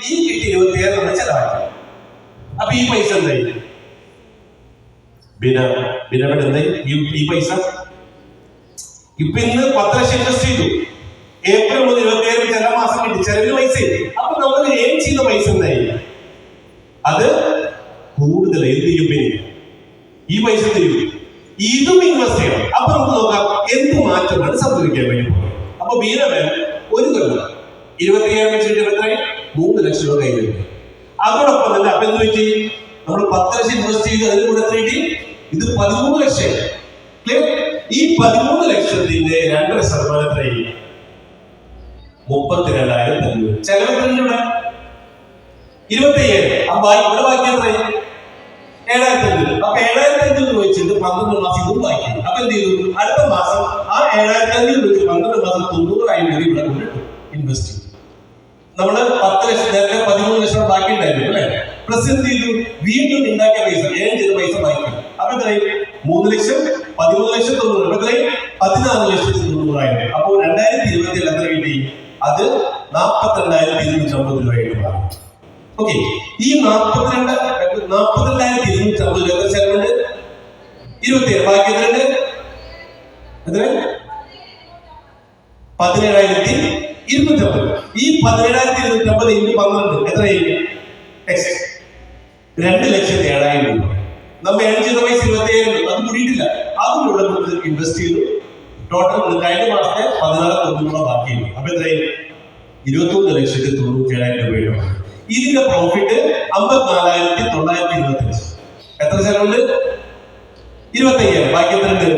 ഈ കിട്ടി 27 നമ്മൾ ചെലവാക്കി. അപ്പൊ ഈ പൈസ എന്തായി? ബിനവൻ എന്തായി? ഈ പൈസ ഇപ്പൊ ഇന്ന് 10 ലക്ഷം ഇൻവെസ്റ്റ് ചെയ്തു. ഏപ്രിൽ മുതൽ 27 ചില മാസം കിട്ടി, ചെലവിന് പൈസ. അപ്പൊ നമ്മൾ ഏം ചെയ്യുന്ന പൈസ എന്തായി? അത് കൂടുതൽ എന്ത് ചെയ്യും? ഈ പൈസ തരും, ഇതും ഇൻവെസ്റ്റ് ചെയ്യണം. അപ്പൊ നമുക്ക് നോക്കാം എന്ത് മാറ്റമാണ് സംഭവിക്കാൻ വേണ്ടി. അപ്പൊ ബീനവൻ ഒരു കൊല്ലം 27 വെച്ചിട്ട് എത്രയായി? 3 ലക്ഷം രൂപ കയ്യിൽ കിട്ടി. അതോടൊപ്പം തന്നെ അപ്പൊ എന്ത് പറ്റി? നമ്മൾ 10 ലക്ഷം ഇൻവെസ്റ്റ് ചെയ്ത് അതിന് കൂടെ എത്ര കിട്ടി? ഇത് 13 ലക്ഷം. ഈ 13 ലക്ഷത്തിന്റെ 2% എത്രയായി? 32,000. ചെലവ് എത്രയാണ്? 27. അപ്പൊ ഇവിടെ ബാക്കി എത്രയായി? 7,500. അപ്പൊ 7,500 വെച്ചിട്ട് 12 മാസം ഇതും ബാക്കി. അപ്പൊ എന്ത് ചെയ്തു? അടുത്ത മാസം ആ 7,500 വെച്ച് 12 മാസം 90,000 ഇവിടെ കൊണ്ടിട്ടു ഇൻവെസ്റ്റ് ചെയ്തു. നമ്മള് 10 ലക്ഷം നേരത്തെ 13 ലക്ഷം ബാക്കി ഉണ്ടായിരുന്നു അല്ലെ? പ്ലസ് എന്ത് ചെയ്തു? വീണ്ടും ഉണ്ടാക്കിയ പൈസ, ഏൺ ചെയ്ത പൈസ ബാക്കി. അപ്പൊ എത്രയായി? 3 ലക്ഷം 13 ലക്ഷം 90. അപ്പൊ എത്രയായി? 14,90,000. അപ്പൊ 2027 എത്ര കിട്ടി? അത് 42,250 രൂപയായിട്ട് മാറി. ഓക്കെ, ഈ 42,250 രൂപ എത്ര ചെലവുണ്ട്? 27. ബാക്കി എത്രയുണ്ട്? എത്ര? 17,250. ഈ 17,250 ഇൻറ്റു 12 എത്രയായി? 2,07,000 രൂപ. നമ്മൾ ഏൺ ചെയ്ത പൈസ 27. അത് കൂടിയിട്ടില്ല, അതിലൂടെ ഇൻവെസ്റ്റ് ചെയ്തു. ടോട്ടൽ കഴിഞ്ഞ മാസത്തെ 16,900 രൂപ ബാക്കിയുണ്ട്. അപ്പൊ എത്രയായി? 21,97,000 രൂപയുടെ. ഇതിന്റെ പ്രോഫിറ്റ് 54,925. എത്ര ചെലവുണ്ട്? 25,000. ബാക്കി എത്ര ഉണ്ട്?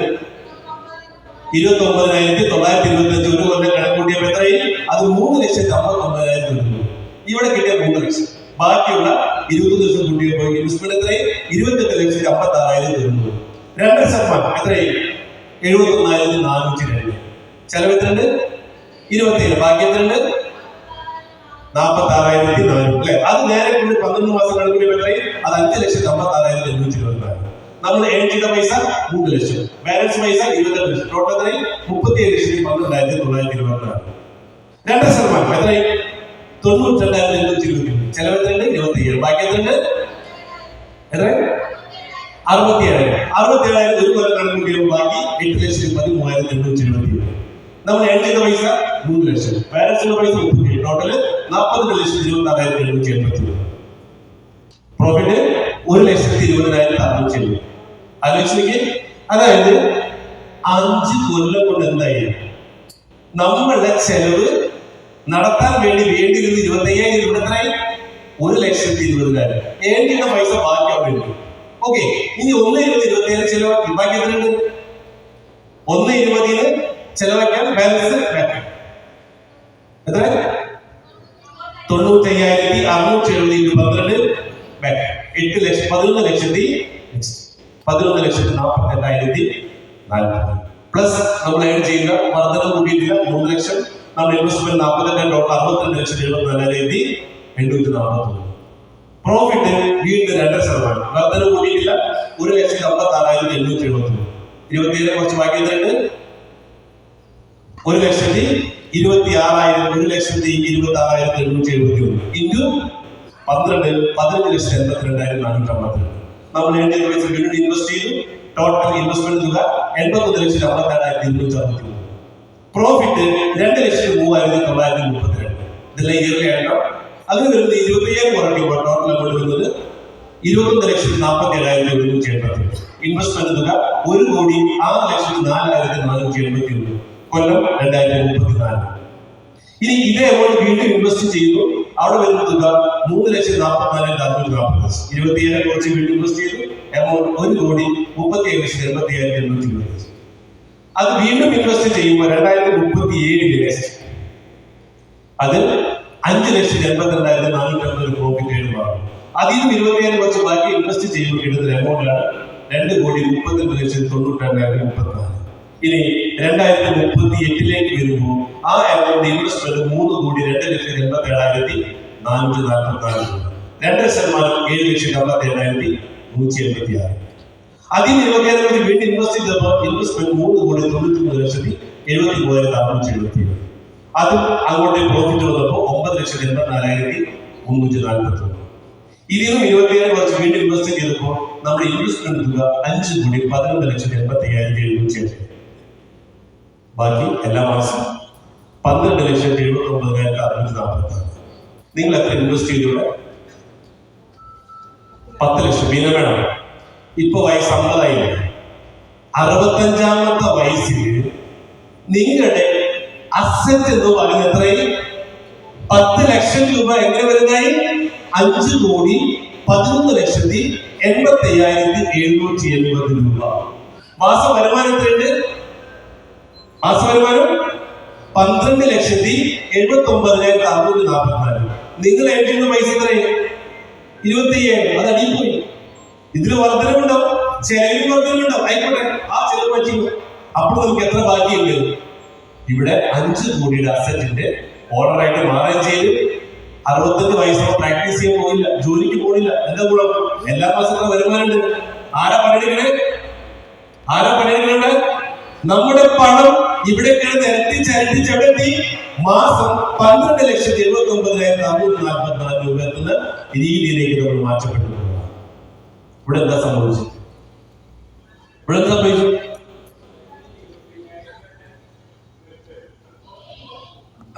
29,925. ഒരു കൊല്ലം കണക്കൂട്ടിയപ്പോ എത്രയായി? അത് 3,59,000 രൂപ. ഇവിടെ കിട്ടിയ 3 ലക്ഷം. ബാക്കിയുള്ള 20 ലക്ഷം കൂട്ടിയപ്പോ ഇൻവെസ്റ്റ്മെന്റ് എത്രയായി? 28,56,000 രൂപ. 2% എത്രയായി? 71,402. ചെലവ് എത്രയുണ്ട്? 27. ബാക്കി എത്രയുണ്ട്? 46,400 അല്ലെ? അത് നേരെ കൊണ്ട് 12 മാസം കണക്കിന് എത്രയായി? അത് 5,56,824. നമ്മൾ ഏൺ ചെയ്ത പൈസ 3 ലക്ഷം, ബാലൻസ് പൈസ 28 ലക്ഷം. ടോട്ടൽ എത്രയായി? 37,12,924. 2% എത്രയായി? 92,820. ചെലവ് എത്രയുണ്ട്? 27. ബാക്കി എത്രയുണ്ട്? എത്ര? 67,000. ഒരു കൊല്ലം കണക്കൂട്ടിയപ്പോൾ ബാക്കി 8,13,820. നമ്മൾ ഏൺ ചെയ്ത പൈസ 3 ലക്ഷം, ബാലൻസിന്റെ പൈസ 37. ടോട്ടല് 40,26,780. പ്രോഫിറ്റ് 1,20,670. ആലോചിച്ചിലേക്ക്. അതായത് 5 കൊല്ലം കൊണ്ട് എന്തായി? നമ്മളുടെ ചെലവ് നടത്താൻ വേണ്ടിയിരുന്ന 25,000 ഇവിടെ എത്രയായി? 1,20,000. ഏൺ ചെയ്ത പൈസ ബാക്കി അവിടെ ഉണ്ട്. ഓക്കെ, ഇനി 1,20,27 ചെലവാക്കി. ബാക്കി എത്രയുണ്ട്? 1,20,000 ചെലവാക്കാൻ ബാലൻസ് എത്ര? 95,670 12 ബാക്ക് 11,48,040. പ്ലസ് നമ്മൾ ഏൺ ചെയ്യുന്ന വർധന കൂട്ടിയിട്ടില്ല 3 ലക്ഷം. നമ്മൾ ഇൻവെസ്റ്റ്മെന്റ് 42, ടോട്ടൽ 62,74,840. പ്രോഫിറ്റ് വീണ്ടും 2%. വർധന കൂട്ടിയിട്ടില്ല 1,56,870. 27 കുറച്ച് ബാക്കി എത്രയുണ്ട്? 1,26,871 ഇൻറ്റു 12 15,82,450. നമ്മൾ ഏൺ ചെയ്ത പൈസ വീണ്ടും ഇൻവെസ്റ്റ് ചെയ്തു. ടോട്ടൽ ഇൻവെസ്റ്റ്മെന്റ് തുക 81,52,263. പ്രോഫിറ്റ് 2,03,932. ഇതെല്ലാം ഇയർലി ആയിട്ടോ. അതിന് വരുന്നത് 25,000 കുറയ്ക്കുമ്പോൾ ടോട്ടൽ അങ്ങോട്ട് വരുന്നത് 21,47,180. ഇൻവെസ്റ്റ്മെന്റ് തുക 1,06,04,471. കൊല്ലം 2034. ഇനി ഇതേ എമൗണ്ട് വീണ്ടും ഇൻവെസ്റ്റ് ചെയ്യുന്നു. അവിടെ വരുന്ന തുക 3,44,440. 27 കുറച്ച് വീണ്ടും ഇൻവെസ്റ്റ് ചെയ്തു. എമൗണ്ട് 1,37,87,820. അത് വീണ്ടും ഇൻവെസ്റ്റ് ചെയ്യുമ്പോൾ 2037 അത് 5,82,450 പ്രോഫിറ്റ് ആയിട്ട് മാറും. അതിൽ നിന്ന് 27 കുറച്ച് ബാക്കി ഇൻവെസ്റ്റ് ചെയ്യുമ്പോൾ കിട്ടുന്ന എമൗണ്ടാണ് 2,39,92,034. ഇനി 2038 വരുമ്പോൾ ആ എമൗണ്ട് ഇൻവെസ്റ്റ്മെന്റ് 3,02,87,444. 2% 7,57,186. അതിൽ 27 വീണ്ടും ഇൻവെസ്റ്റ് ചെയ്തപ്പോൾ ഇൻവെസ്റ്റ്മെന്റ് 3,93,73,470. അതും അങ്ങോട്ട് പ്രോഫിറ്റ് വന്നപ്പോൾ 9,84,180. 341. ഇതിൽ നിന്നും 27 വർഷം വീണ്ടും ഇൻവെസ്റ്റ് ചെയ്തപ്പോൾ നമ്മുടെ ഇൻവെസ്റ്റ്മെന്റ് തുക 5,11,85,707. ബാക്കി എല്ലാ മാസം 12,79,646. നിങ്ങൾ എത്ര ഇൻവെസ്റ്റ് ചെയ്തൂടെ? 10 ലക്ഷം. പിന്നെ വേണം. ഇപ്പൊ വയസ്സ് 50 65-ാമത്തെ വയസ്സിൽ നിങ്ങളുടെ അസറ്റ് എന്ന് പറയുന്നത് എത്രയും 10 ലക്ഷം രൂപ എങ്ങനെ വരുന്നതായി? 5,11,85,780 രൂപ. മാസ വരുമാനം എത്രയുണ്ട്? മാസ വരുമാനം 12,79,644. നിങ്ങൾ ഏറ്റുന്ന പൈസ എത്രയും? 25,000. അത് അടിയിപ്പോയി. ഇതിന് വർധനമുണ്ടാവും, ചെലവിന് വർധനമുണ്ടാവും. ആയിക്കോട്ടെ, ആ ചെലവ് പറ്റി. അപ്പോൾ നമുക്ക് എത്ര ബാക്കിയുണ്ട്? ഇവിടെ 5 കോടിയുടെ അസറ്റിന്റെ ഓർഡറായിട്ട് മാറുകയും ചെയ്ത് 65 വയസ്സോ പ്രാക്ടീസ് ചെയ്യാൻ പോകില്ല, ജോലിക്ക് പോകില്ല. എന്താ ഗുണം? എല്ലാ മാസവും വരുമാനമുണ്ട്. ആരാ പണിയെടുക്കണേ? നമ്മുടെ പണം ഇവിടെ ചരട്ടിച്ചെടുത്തി മാസം 12,79,644 രൂപ എത്തുന്ന രീതിയിലേക്ക് നമ്മൾ മാറ്റപ്പെട്ടു. ഇവിടെ എന്താ സംഭവിച്ചത്?